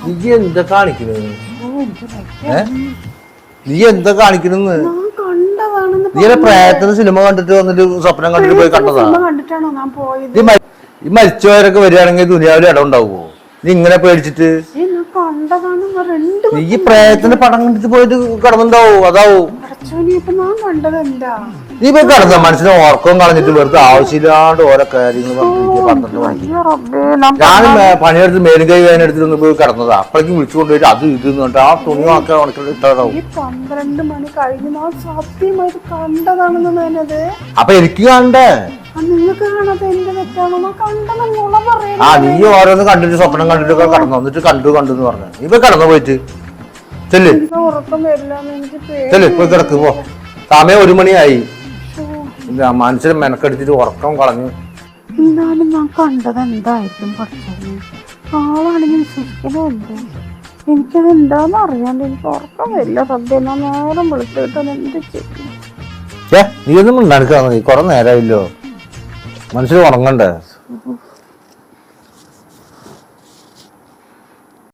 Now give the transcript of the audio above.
നീ എന്താ കാണിക്കുന്നത്? നീ എന്താ കാണിക്കണെന്ന്? നീ പ്രായത്തിന് സിനിമ കണ്ടിട്ട് വന്നിട്ട് സ്വപ്നം കണ്ടിട്ട് പോയി കണ്ടതാ? ഈ മരിച്ചവരൊക്കെ വരികയാണെങ്കിൽ ദുനിയാവിൽ ഇടം ഉണ്ടാവുമോ? നീ ഇങ്ങനെ പേടിച്ചിട്ട്? നീ ഈ പ്രായത്തിന്റെ പടം കണ്ടിട്ട് പോയിട്ട് കിടന്നുണ്ടാവോ? അതാവോ നീ പോയി കിടന്ന മനസ്സിന് ഓർക്കവും കളഞ്ഞിട്ട് വെറുതെ ആവശ്യമില്ലാണ്ട് ഓരോ കാര്യങ്ങൾ 12 മണിക്ക് ഞാൻ പണിയെടുത്ത് മേലും കൈ വേനെടുത്തിട്ട് പോയി കിടന്നതാ. അപ്പോഴേക്കും വിളിച്ചു കൊണ്ടുപോയിട്ട് അത് ഇത് പറഞ്ഞിട്ട് ആ തുണി നോക്കാൻ ഉണക്കിട്ടാവും. 12 മണി കഴിഞ്ഞ് ഞാൻ സത്യമായിട്ട് കണ്ടതാണെന്ന്. അപ്പൊ എനിക്ക് കാണണ്ടേ? നിങ്ങൾക്ക് കാണാതെ എന്റെ തെറ്റാണോ? കണ്ടെന്നുള്ള പറയാ. നീ ഓരോന്ന് കണ്ടിട്ട് സ്വപ്നം കണ്ടിട്ടൊക്കെ കടന്നു വന്നിട്ട് കണ്ടു എന്ന് പറഞ്ഞു. നീ പോയി കിടന്നു പോയിട്ട് ചെല്ല് പോയി കിടക്ക് പോ. സമയം 1 മണിയായി. മനുഷ്യൻ മെനക്കെടുത്തിട്ട് ഉറക്കം കളഞ്ഞു. എന്നാലും ഞാൻ കണ്ടത് എന്തായിരിക്കും പഠിച്ചത്? ആളാണെങ്കിൽ വിശ്വസിക്കണമല്ലോ. എനിക്കത് എന്താന്ന് അറിയാണ്ട് എനിക്ക് ഉറക്കം വരില്ല. സത്യം ഞാൻ നേരം വിളിച്ചിട്ട് എന്ത് ചെയ്യും? നീ ഒന്നും ഉണ്ടാക്കാ. കൊറേ നേരമായില്ലോ. മനുഷ്യർ ഉറങ്ങണ്ടേ?